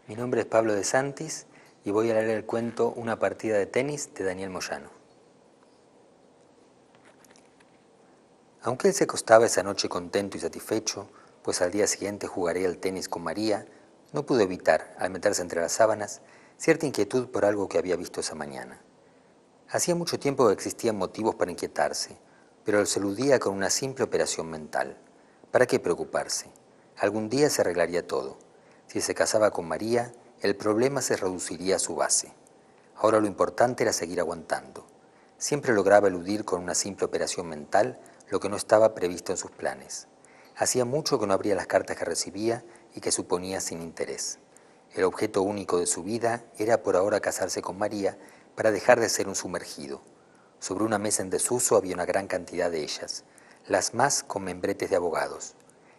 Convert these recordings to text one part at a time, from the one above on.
Mi nombre es Pablo de Santis y voy a leer el cuento Una partida de tenis de Daniel Moyano. Aunque él se acostaba esa noche contento y satisfecho, pues al día siguiente jugaría al tenis con María, no pudo evitar, al meterse entre las sábanas, cierta inquietud por algo que había visto esa mañana. Hacía mucho tiempo que existían motivos para inquietarse, pero se eludía con una simple operación mental. ¿Para qué preocuparse? Algún día se arreglaría todo. Si se casaba con María, el problema se reduciría a su base. Ahora lo importante era seguir aguantando. Siempre lograba eludir con una simple operación mental lo que no estaba previsto en sus planes. Hacía mucho que no abría las cartas que recibía y que suponía sin interés. El objeto único de su vida era por ahora casarse con María para dejar de ser un sumergido. Sobre una mesa en desuso había una gran cantidad de ellas, las más con membretes de abogados.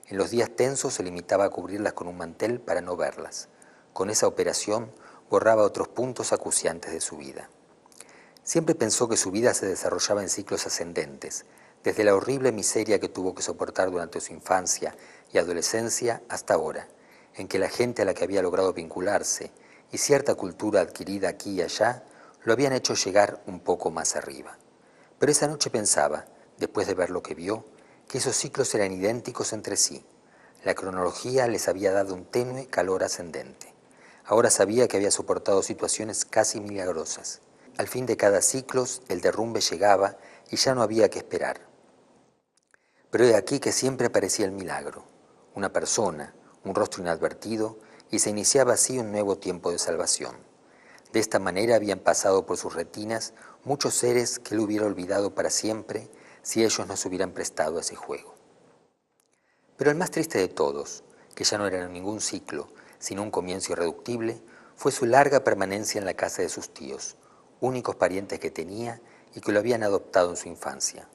En los días tensos se limitaba a cubrirlas con un mantel para no verlas. Con esa operación borraba otros puntos acuciantes de su vida. Siempre pensó que su vida se desarrollaba en ciclos ascendentes, desde la horrible miseria que tuvo que soportar durante su infancia y adolescencia hasta ahora, en que la gente a la que había logrado vincularse y cierta cultura adquirida aquí y allá lo habían hecho llegar un poco más arriba. Pero esa noche pensaba, después de ver lo que vio, que esos ciclos eran idénticos entre sí. La cronología les había dado un tenue calor ascendente. Ahora sabía que había soportado situaciones casi milagrosas. Al fin de cada ciclo el derrumbe llegaba y ya no había que esperar. Pero he aquí que siempre aparecía el milagro, una persona, un rostro inadvertido, y se iniciaba así un nuevo tiempo de salvación. De esta manera habían pasado por sus retinas muchos seres que él hubiera olvidado para siempre si ellos no se hubieran prestado a ese juego. Pero el más triste de todos, que ya no era ningún ciclo, sino un comienzo irreductible, fue su larga permanencia en la casa de sus tíos, únicos parientes que tenía y que lo habían adoptado en su infancia.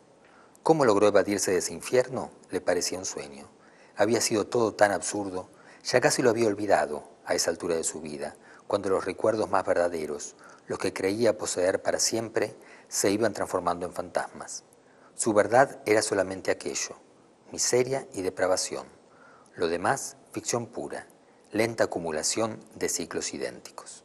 ¿Cómo logró evadirse de ese infierno? Le parecía un sueño. Había sido todo tan absurdo, ya casi lo había olvidado a esa altura de su vida, cuando los recuerdos más verdaderos, los que creía poseer para siempre, se iban transformando en fantasmas. Su verdad era solamente aquello, miseria y depravación. Lo demás, ficción pura, lenta acumulación de ciclos idénticos.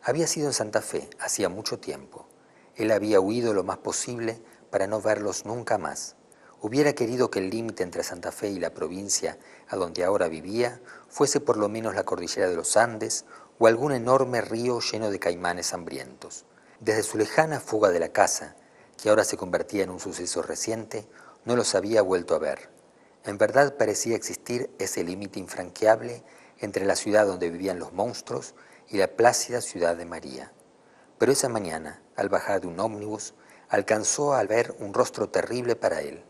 Había sido en Santa Fe hacía mucho tiempo. Él había huido lo más posible para no verlos nunca más. Hubiera querido que el límite entre Santa Fe y la provincia a donde ahora vivía fuese por lo menos la cordillera de los Andes o algún enorme río lleno de caimanes hambrientos. Desde su lejana fuga de la casa, que ahora se convertía en un suceso reciente, no los había vuelto a ver. En verdad parecía existir ese límite infranqueable entre la ciudad donde vivían los monstruos y la plácida ciudad de María. Pero esa mañana, al bajar de un ómnibus, alcanzó a ver un rostro terrible para él.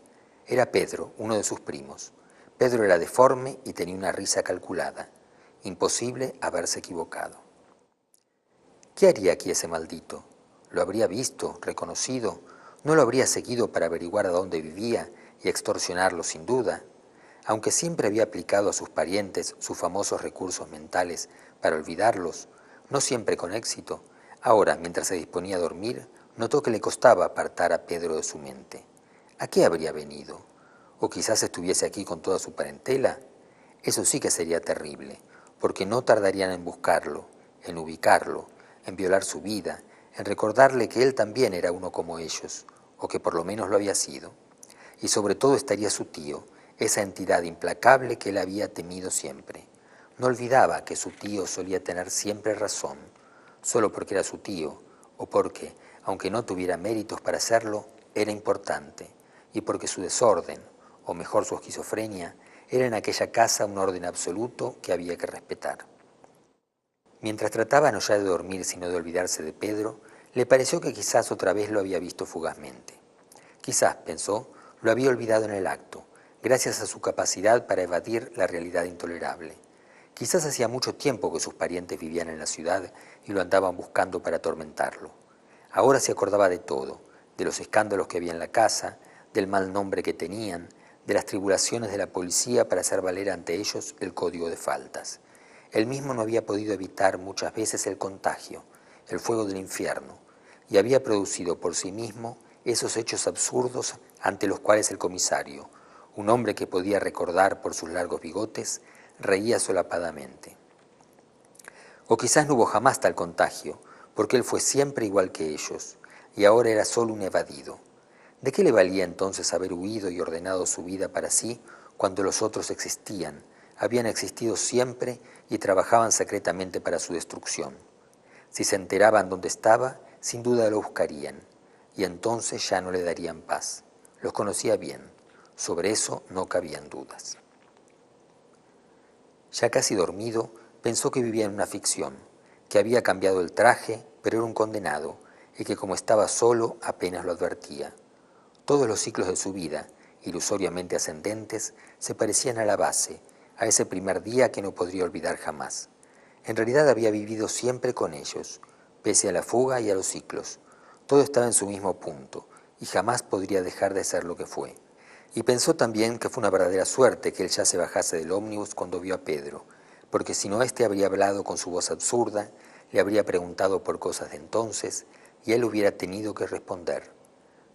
Era Pedro, uno de sus primos. Pedro era deforme y tenía una risa calculada. Imposible haberse equivocado. ¿Qué haría aquí ese maldito? ¿Lo habría visto, reconocido? ¿No lo habría seguido para averiguar a dónde vivía y extorsionarlo sin duda? Aunque siempre había aplicado a sus parientes sus famosos recursos mentales para olvidarlos, no siempre con éxito, ahora, mientras se disponía a dormir, notó que le costaba apartar a Pedro de su mente. ¿A qué habría venido? ¿O quizás estuviese aquí con toda su parentela? Eso sí que sería terrible, porque no tardarían en buscarlo, en ubicarlo, en violar su vida, en recordarle que él también era uno como ellos, o que por lo menos lo había sido. Y sobre todo estaría su tío, esa entidad implacable que él había temido siempre. No olvidaba que su tío solía tener siempre razón, solo porque era su tío, o porque, aunque no tuviera méritos para hacerlo, era importante, y porque su desorden, o mejor su esquizofrenia, era en aquella casa un orden absoluto que había que respetar. Mientras trataba no ya de dormir sino de olvidarse de Pedro, le pareció que quizás otra vez lo había visto fugazmente. Quizás, pensó, lo había olvidado en el acto, gracias a su capacidad para evadir la realidad intolerable. Quizás hacía mucho tiempo que sus parientes vivían en la ciudad y lo andaban buscando para atormentarlo. Ahora se acordaba de todo, de los escándalos que había en la casa, del mal nombre que tenían, de las tribulaciones de la policía para hacer valer ante ellos el código de faltas. Él mismo no había podido evitar muchas veces el contagio, el fuego del infierno, y había producido por sí mismo esos hechos absurdos ante los cuales el comisario, un hombre que podía recordar por sus largos bigotes, reía solapadamente. O quizás no hubo jamás tal contagio, porque él fue siempre igual que ellos, y ahora era solo un evadido. ¿De qué le valía entonces haber huido y ordenado su vida para sí cuando los otros existían, habían existido siempre y trabajaban secretamente para su destrucción? Si se enteraban dónde estaba, sin duda lo buscarían, y entonces ya no le darían paz. Los conocía bien, sobre eso no cabían dudas. Ya casi dormido, pensó que vivía en una ficción, que había cambiado el traje, pero era un condenado, y que como estaba solo apenas lo advertía. Todos los ciclos de su vida, ilusoriamente ascendentes, se parecían a la base, a ese primer día que no podría olvidar jamás. En realidad había vivido siempre con ellos, pese a la fuga y a los ciclos. Todo estaba en su mismo punto, y jamás podría dejar de ser lo que fue. Y pensó también que fue una verdadera suerte que él ya se bajase del ómnibus cuando vio a Pedro, porque si no éste habría hablado con su voz absurda, le habría preguntado por cosas de entonces, y él hubiera tenido que responder.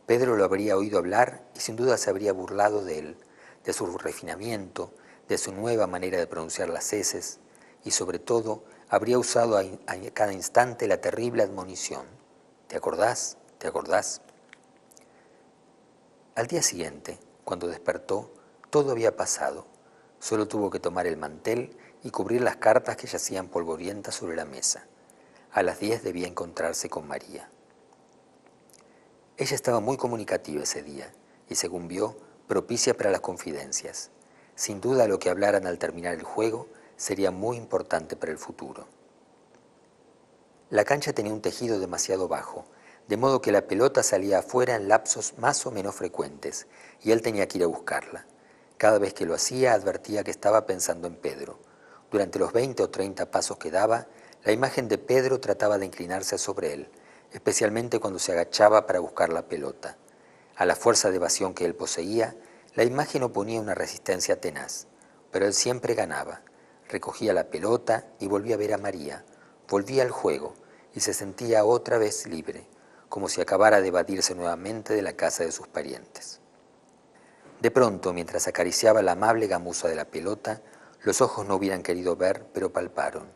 Pedro lo habría oído hablar y sin duda se habría burlado de él, de su refinamiento, de su nueva manera de pronunciar las eses, y sobre todo habría usado a cada instante la terrible admonición: ¿te acordás? ¿Te acordás? Al día siguiente, cuando despertó, todo había pasado. Solo tuvo que tomar el mantel y cubrir las cartas que yacían polvorientas sobre la mesa. A las 10 debía encontrarse con María. Ella estaba muy comunicativa ese día y, según vio, propicia para las confidencias. Sin duda lo que hablaran al terminar el juego sería muy importante para el futuro. La cancha tenía un tejido demasiado bajo, de modo que la pelota salía afuera en lapsos más o menos frecuentes, y él tenía que ir a buscarla. Cada vez que lo hacía advertía que estaba pensando en Pedro. Durante los 20 o 30 pasos que daba, la imagen de Pedro trataba de inclinarse sobre él, especialmente cuando se agachaba para buscar la pelota. A la fuerza de evasión que él poseía, la imagen oponía una resistencia tenaz, pero él siempre ganaba. Recogía la pelota y volvía a ver a María, volvía al juego y se sentía otra vez libre, como si acabara de evadirse nuevamente de la casa de sus parientes. De pronto, mientras acariciaba la amable gamuza de la pelota, los ojos no hubieran querido ver, pero palparon.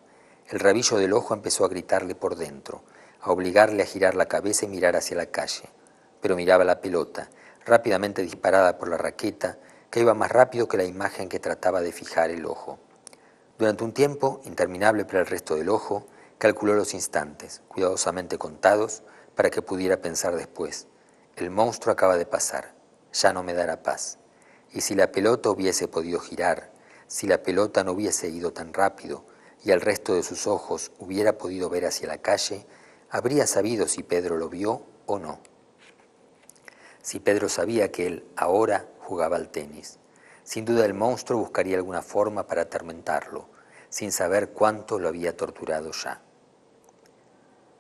El rabillo del ojo empezó a gritarle por dentro, a obligarle a girar la cabeza y mirar hacia la calle. Pero miraba la pelota, rápidamente disparada por la raqueta, que iba más rápido que la imagen que trataba de fijar el ojo. Durante un tiempo, interminable para el resto del ojo, calculó los instantes, cuidadosamente contados, para que pudiera pensar después: el monstruo acaba de pasar, ya no me dará paz. Y si la pelota hubiese podido girar, si la pelota no hubiese ido tan rápido y el resto de sus ojos hubiera podido ver hacia la calle, habría sabido si Pedro lo vio o no. Si Pedro sabía que él ahora jugaba al tenis, sin duda el monstruo buscaría alguna forma para atormentarlo, sin saber cuánto lo había torturado ya.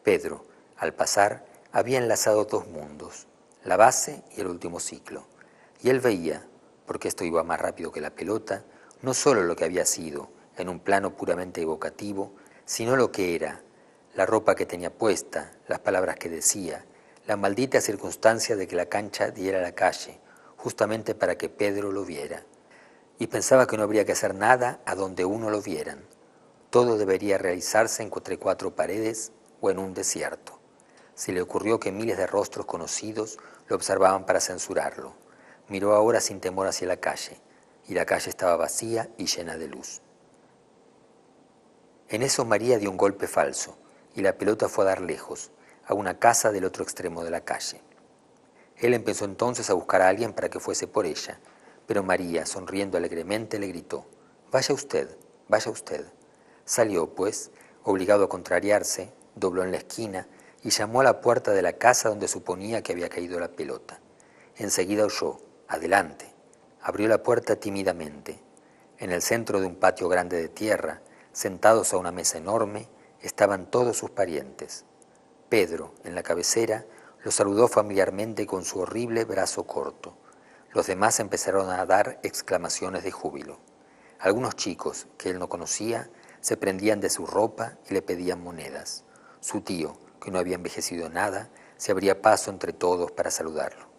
Pedro, al pasar, había enlazado dos mundos, la base y el último ciclo, y él veía, porque esto iba más rápido que la pelota, no solo lo que había sido, en un plano puramente evocativo, sino lo que era, la ropa que tenía puesta, las palabras que decía, la maldita circunstancia de que la cancha diera a la calle, justamente para que Pedro lo viera. Y pensaba que no habría que hacer nada a donde uno lo vieran. Todo debería realizarse entre cuatro paredes o en un desierto. Se le ocurrió que miles de rostros conocidos lo observaban para censurarlo. Miró ahora sin temor hacia la calle, y la calle estaba vacía y llena de luz. En eso María dio un golpe falso, y la pelota fue a dar lejos, a una casa del otro extremo de la calle. Él empezó entonces a buscar a alguien para que fuese por ella, pero María, sonriendo alegremente, le gritó: «Vaya usted, vaya usted». Salió, pues, obligado a contrariarse, dobló en la esquina y llamó a la puerta de la casa donde suponía que había caído la pelota. Enseguida oyó: «Adelante». Abrió la puerta tímidamente. En el centro de un patio grande de tierra, sentados a una mesa enorme, estaban todos sus parientes. Pedro, en la cabecera, lo saludó familiarmente con su horrible brazo corto. Los demás empezaron a dar exclamaciones de júbilo. Algunos chicos, que él no conocía, se prendían de su ropa y le pedían monedas. Su tío, que no había envejecido nada, se abría paso entre todos para saludarlo.